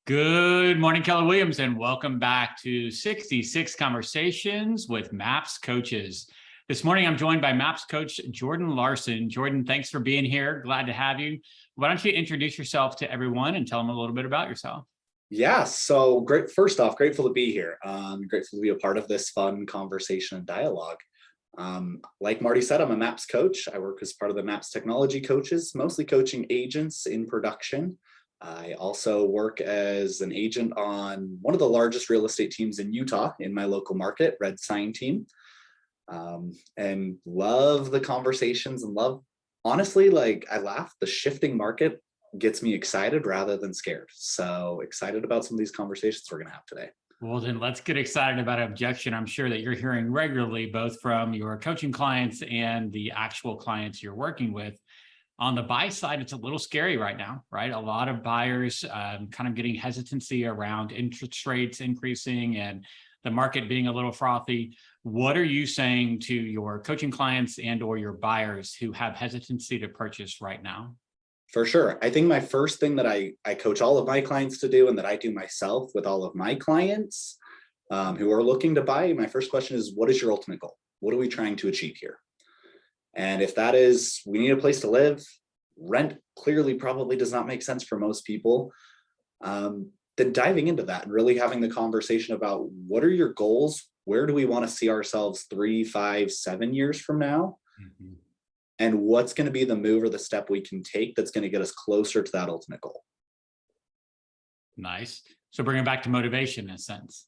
Good morning, Keller Williams, and welcome back to 66 Conversations with MAPS Coaches. This morning, I'm joined by MAPS Coach Jordan Larsen. Jordan, thanks for being here. Glad to have you. Why don't you introduce yourself to everyone and tell them a little bit about yourself? Yeah, so great. First off, grateful to be here. Grateful to be a part of this fun conversation and dialogue. Like Marty said, I'm a MAPS coach. I work as part of the MAPS technology coaches, mostly coaching agents in production. I also work as an agent on one of the largest real estate teams in Utah in my local market, Red Sign Team, and love the conversations and love, honestly, like I laugh, the shifting market gets me excited rather than scared. So excited about some of these conversations we're going to have today. Well, then let's get excited about an objection I'm sure that you're hearing regularly, both from your coaching clients and the actual clients you're working with. On the buy side, it's a little scary right now, right? A lot of buyers kind of getting hesitancy around interest rates increasing and the market being a little frothy. What are you saying to your coaching clients and or your buyers who have hesitancy to purchase right now? For sure. I think my first thing that I coach all of my clients to do and that I do myself with all of my clients who are looking to buy, my first question is, what is your ultimate goal? What are we trying to achieve here? And if that is, we need a place to live, rent clearly probably does not make sense for most people, then diving into that and really having the conversation about what are your goals? Where do we want to see ourselves 3, 5, 7 years from now? Mm-hmm. And what's going to be the move or the step we can take that's going to get us closer to that ultimate goal? Nice. So bring it back to motivation in a sense.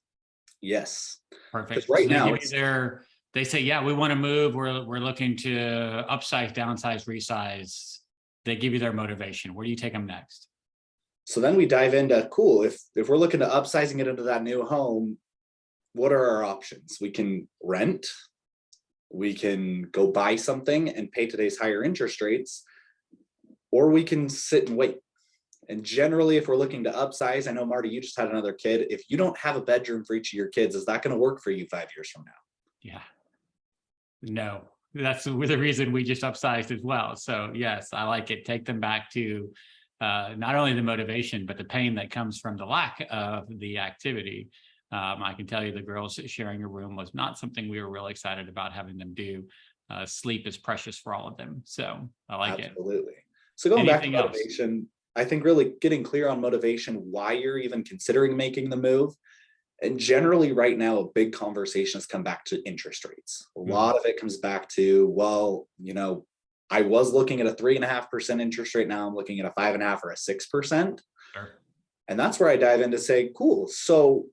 Yes. Perfect. Right so now, they say, yeah, we want to move. We're looking to upsize, downsize, resize. They give you their motivation. Where do you take them next? So then we dive into, cool, if we're looking to upsizing it into that new home, what are our options? We can rent, we can go buy something and pay today's higher interest rates, or we can sit and wait. And generally, if we're looking to upsize, I know, Marty, you just had another kid. If you don't have a bedroom for each of your kids, is that going to work for you 5 years from now? Yeah. No, that's the reason we just upsized as well. So yes, I like it. Take them back to not only the motivation, but the pain that comes from the lack of the activity. I can tell you the girls sharing a room was not something we were really excited about having them do. Sleep is precious for all of them. So I like it. Absolutely. So going back to motivation, I think really getting clear on motivation, why you're even considering making the move. And generally right now, a big conversation has come back to interest rates. A lot of it comes back to, well, I was looking at a 3.5% interest rate. Now I'm looking at a 5.5 or a 6%. Sure. And that's where I dive in to say, cool. So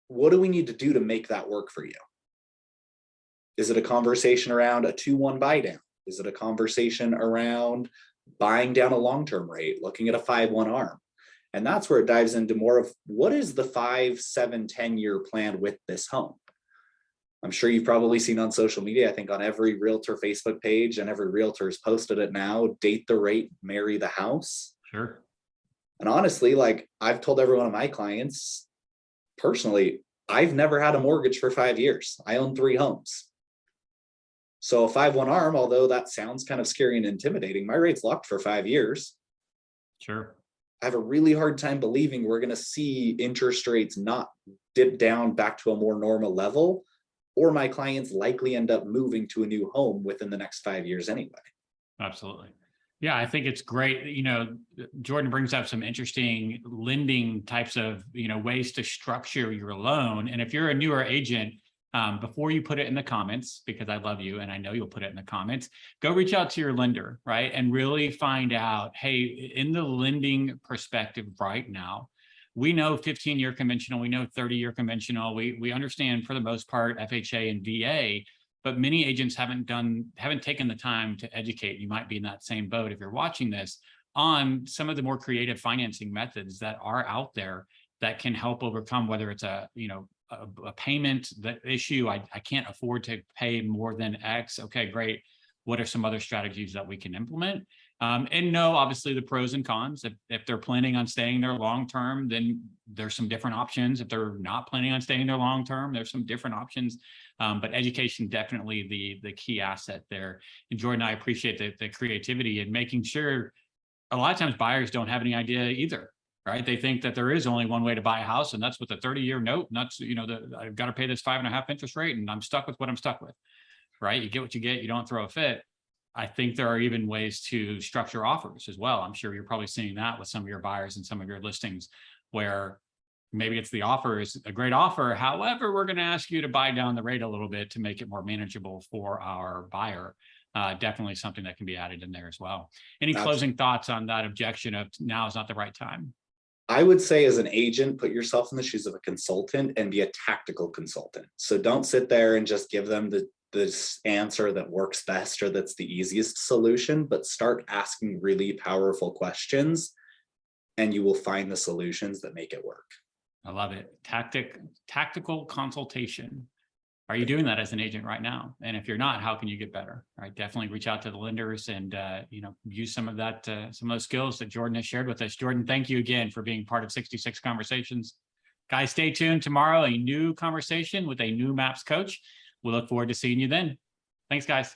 what do we need to do to make that work for you? Is it a conversation around a 2-1 buy down? Is it a conversation around buying down a long-term rate, looking at a 5-1 ARM? And that's where it dives into more of what is the 5, 7, 10-year plan with this home? I'm sure you've probably seen on social media, I think on every realtor Facebook page and every realtor has posted it now, date the rate, marry the house. Sure. And honestly, like I've told every one of my clients, personally, I've never had a mortgage for 5 years. I own 3 homes. So a 5-1 ARM, although that sounds kind of scary and intimidating, my rate's locked for 5 years. Sure. I have a really hard time believing we're going to see interest rates not dip down back to a more normal level, or my clients likely end up moving to a new home within the next 5 years anyway. Absolutely. Yeah, I think it's great. Jordan brings up some interesting lending types of, ways to structure your loan. And if you're a newer agent, before you put it in the comments, because I love you and I know you'll put it in the comments, go reach out to your lender, right? And really find out, hey, in the lending perspective right now, we know 15-year conventional, we know 30-year conventional, we understand for the most part FHA and VA, but many agents haven't taken the time to educate. You might be in that same boat if you're watching this, on some of the more creative financing methods that are out there that can help overcome, whether it's a payment issue. I can't afford to pay more than X. Okay, great. What are some other strategies that we can implement? And know, obviously, the pros and cons. If they're planning on staying there long term, then there's some different options. If they're not planning on staying there long term, there's some different options. But education, definitely the key asset there. And Jordan, I appreciate the creativity and making sure a lot of times buyers don't have any idea either. right? They think that there is only one way to buy a house, and that's with a 30-year note. And that's, I've got to pay this 5.5% interest rate, and I'm stuck with what I'm stuck with, right? You get what you get, you don't throw a fit. I think there are even ways to structure offers as well. I'm sure you're probably seeing that with some of your buyers and some of your listings, where maybe it's the offer is a great offer. However, we're going to ask you to buy down the rate a little bit to make it more manageable for our buyer. Definitely something that can be added in there as well. Any closing thoughts on that objection of now is not the right time? I would say, as an agent, put yourself in the shoes of a consultant and be a tactical consultant. So don't sit there and just give them this answer that works best or that's the easiest solution, but start asking really powerful questions and you will find the solutions that make it work. I love it. Tactical consultation. Are you doing that as an agent right now? And if you're not, how can you get better? All right, definitely reach out to the lenders and use some of that, some of those skills that Jordan has shared with us. Jordan, thank you again for being part of 66 Conversations. Guys, stay tuned. Tomorrow, a new conversation with a new MAPS coach. We look forward to seeing you then. Thanks, guys.